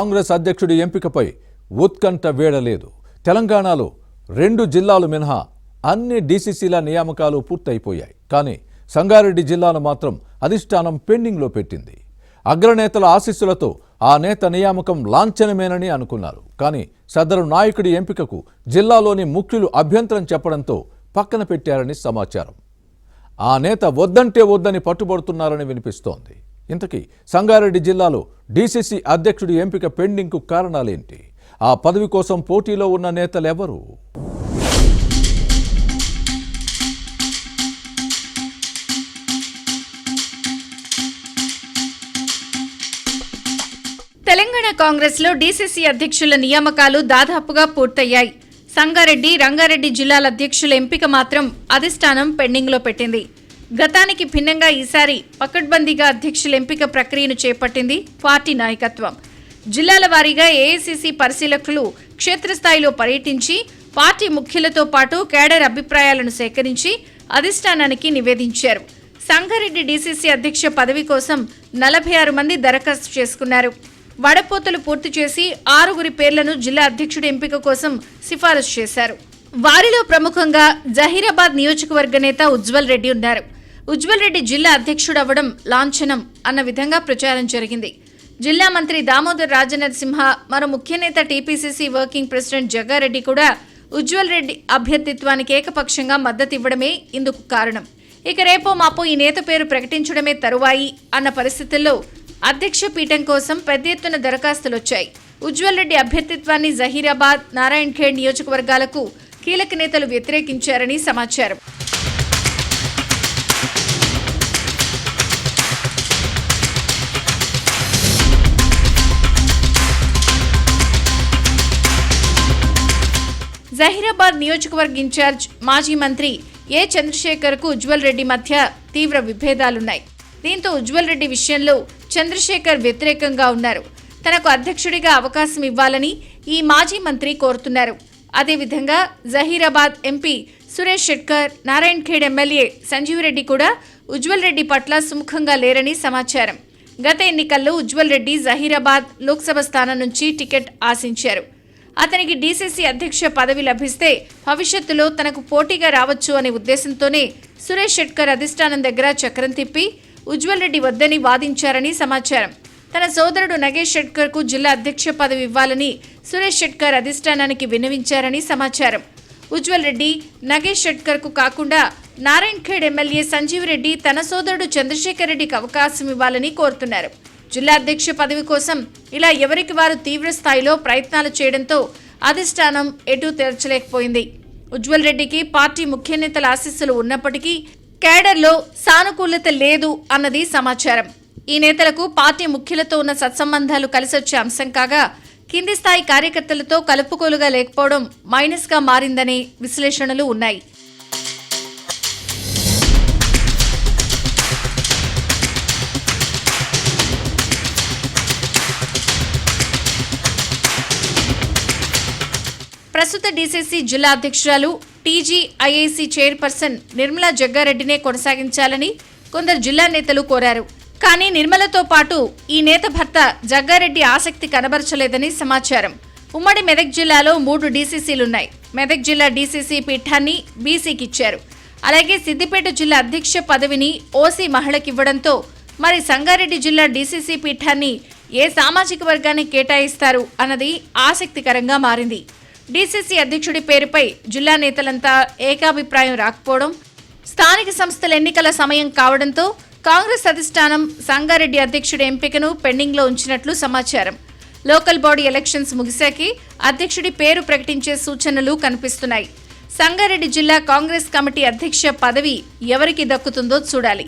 కాంగ్రెస్ అధ్యక్షుడి ఎంపికపై ఉత్కంఠ వేడలేదు. తెలంగాణలో 2 జిల్లాలు మినహా అన్ని డీసీసీల నియామకాలు పూర్తయిపోయాయి. కానీ సంగారెడ్డి జిల్లాను మాత్రం అధిష్టానం పెండింగ్లో పెట్టింది. అగ్రనేతల ఆశీస్సులతో ఆ నేత నియామకం లాంఛనమేనని అనుకున్నారు. కానీ సదరు నాయకుడి ఎంపికకు జిల్లాలోని ముఖ్యులు అభ్యంతరం చెప్పడంతో పక్కన పెట్టారని సమాచారం. ఆ నేత వద్దంటే వద్దని పట్టుబడుతున్నారని వినిపిస్తోంది. ఇంతకీ సంగారెడ్డి జిల్లాలో డీసీసీ అధ్యక్షుడి ఎంపిక పెండింగ్కు కారణాలేంటి? ఆ పదవి కోసం పోటీలో ఉన్న నేతలెవరు? తెలంగాణ కాంగ్రెస్లో డీసీసీ అధ్యక్షుల నియామకాలు దాదాపుగా పూర్తయ్యాయి. సంగారెడ్డి, రంగారెడ్డి జిల్లాల అధ్యక్షుల ఎంపిక మాత్రం అధిష్టానం పెండింగ్లో పెట్టింది. గతానికి భిన్నంగా ఈసారి పకడ్బందీగా అధ్యక్షుల ఎంపిక ప్రక్రియను చేపట్టింది పార్టీ నాయకత్వం. జిల్లాల వారీగా ఏఐసీసీ పరిశీలకులు క్షేత్రస్థాయిలో పర్యటించి పార్టీ ముఖ్యులతో పాటు కేడర్ అభిప్రాయాలను సేకరించి అధిష్టానానికి నివేదించారు. సంగారెడ్డి డీసీసీ అధ్యక్ష పదవి కోసం 46 మంది దరఖాస్తు చేసుకున్నారు. వడపోతలు పూర్తి చేసి 6 పేర్లను జిల్లా అధ్యక్షుడి ఎంపిక కోసం సిఫారసు చేశారు. వారిలో ప్రముఖంగా జహీరాబాద్ నియోజకవర్గ నేత ఉజ్వల్ రెడ్డి ఉన్నారు. ఉజ్వల్ రెడ్డి జిల్లా అధ్యక్షుడవ్వడం లాంఛనం అన్న విధంగా ప్రచారం జరిగింది. జిల్లా మంత్రి దామోదర్ రాజనరసింహ, మరో ముఖ్య నేత టీపీసీసీ వర్కింగ్ ప్రెసిడెంట్ జగ్గారెడ్డి కూడా ఉజ్వల్ రెడ్డి అభ్యర్థిత్వానికి ఏకపక్షంగా మద్దతు ఇవ్వడమే ఇందుకు కారణం. ఇక రేపో మాపో ఈ నేత పేరు ప్రకటించడమే తరువాయి అన్న పరిస్థితుల్లో అధ్యక్ష పీఠం కోసం పెద్ద ఎత్తున దరఖాస్తులొచ్చాయి. ఉజ్వల్ రెడ్డి అభ్యర్థిత్వాన్ని జహీరాబాద్, నారాయణఖేడ్ నియోజకవర్గాలకు కీలక నేతలు వ్యతిరేకించారని సమాచారం. జహీరాబాద్ నియోజకవర్గ ఇన్ఛార్జ్ మాజీ మంత్రి ఏ చంద్రశేఖర్కు ఉజ్వల్ రెడ్డి మధ్య తీవ్ర విభేదాలున్నాయి. దీంతో ఉజ్వల్ రెడ్డి విషయంలో చంద్రశేఖర్ వ్యతిరేకంగా ఉన్నారు. తనకు అధ్యక్షుడిగా అవకాశం ఇవ్వాలని ఈ మాజీ మంత్రి కోరుతున్నారు. అదేవిధంగా జహీరాబాద్ ఎంపీ సురేష్ షెట్కర్, నారాయణఖేడ్ ఎమ్మెల్యే సంజీవ్ రెడ్డి కూడా ఉజ్వల్ రెడ్డి పట్ల సుముఖంగా లేరని సమాచారం. గత ఎన్నికల్లో ఉజ్వల్ రెడ్డి జహీరాబాద్ లోక్సభ స్థానం నుంచి టికెట్ ఆశించారు. అతనికి డీసీసీ అధ్యక్ష పదవి లభిస్తే భవిష్యత్తులో తనకు పోటీగా రావచ్చు అనే ఉద్దేశంతోనే సురేష్ షెట్కర్ అధిష్టానం దగ్గర చక్రం తిప్పి ఉజ్వల్ రెడ్డి వద్దని వాదించారని సమాచారం. తన సోదరుడు నగేష్ షెట్కర్కు జిల్లా అధ్యక్ష పదవి ఇవ్వాలని సురేష్ షెట్కర్ అధిష్టానానికి విన్నవించారని సమాచారం. ఉజ్వల్ రెడ్డి, నగేష్ షెట్కర్కు కాకుండా నారాయణఖేడ్ ఎమ్మెల్యే సంజీవ్ రెడ్డి తన సోదరుడు చంద్రశేఖర్ రెడ్డికి అవకాశం ఇవ్వాలని కోరుతున్నారు. జిల్లా అధ్యక్ష పదవి కోసం ఇలా ఎవరికి వారు తీవ్ర స్థాయిలో ప్రయత్నాలు చేయడంతో అధిష్టానం ఎటూ తెరచలేకపోయింది. ఉజ్వల్ రెడ్డికి పార్టీ ముఖ్య నేతల ఆశీస్సులు ఉన్నప్పటికీ కేడర్లో సానుకూలత లేదు అన్నది సమాచారం. ఈ నేతలకు పార్టీ ముఖ్యులతో ఉన్న సత్సంబంధాలు కలిసొచ్చే అంశం కాగా కింది స్థాయి కార్యకర్తలతో కలుపుకోలుగా లేకపోవడం మైనస్గా మారిందనే విశ్లేషణలు ఉన్నాయి. ప్రస్తుత డీసీసీ జిల్లా అధ్యక్షురాలు టీజీఐఐసీ చైర్పర్సన్ నిర్మలా జగ్గారెడ్డినే కొనసాగించాలని కొందరు జిల్లా నేతలు కోరారు. కానీ నిర్మలతో పాటు ఈ నేత భర్త జగ్గారెడ్డి ఆసక్తి కనబరచలేదని సమాచారం. ఉమ్మడి మెదక్ జిల్లాలో 3 డీసీసీలున్నాయి. మెదక్ జిల్లా డీసీసీ పీఠాన్ని బీసీకి ఇచ్చారు. అలాగే సిద్దిపేట జిల్లా అధ్యక్ష పదవిని ఓసీ మహిళకివ్వడంతో మరి సంగారెడ్డి జిల్లా డీసీసీ పీఠాన్ని ఏ సామాజిక వర్గానికి కేటాయిస్తారు అన్నది ఆసక్తికరంగా మారింది. డీసీసీ అధ్యక్షుడి పేరుపై జిల్లా నేతలంతా ఏకాభిప్రాయం రాకపోవడం, స్థానిక సంస్థల ఎన్నికల సమయం కావడంతో కాంగ్రెస్ అధిష్టానం సంగారెడ్డి అధ్యక్షుడి ఎంపికను పెండింగ్లో ఉంచినట్లు సమాచారం. లోకల్ బాడీ ఎలక్షన్స్ ముగిశాకే అధ్యక్షుడి పేరు ప్రకటించే సూచనలు కనిపిస్తున్నాయి. సంగారెడ్డి జిల్లా కాంగ్రెస్ కమిటీ అధ్యక్ష పదవి ఎవరికి దక్కుతుందో చూడాలి.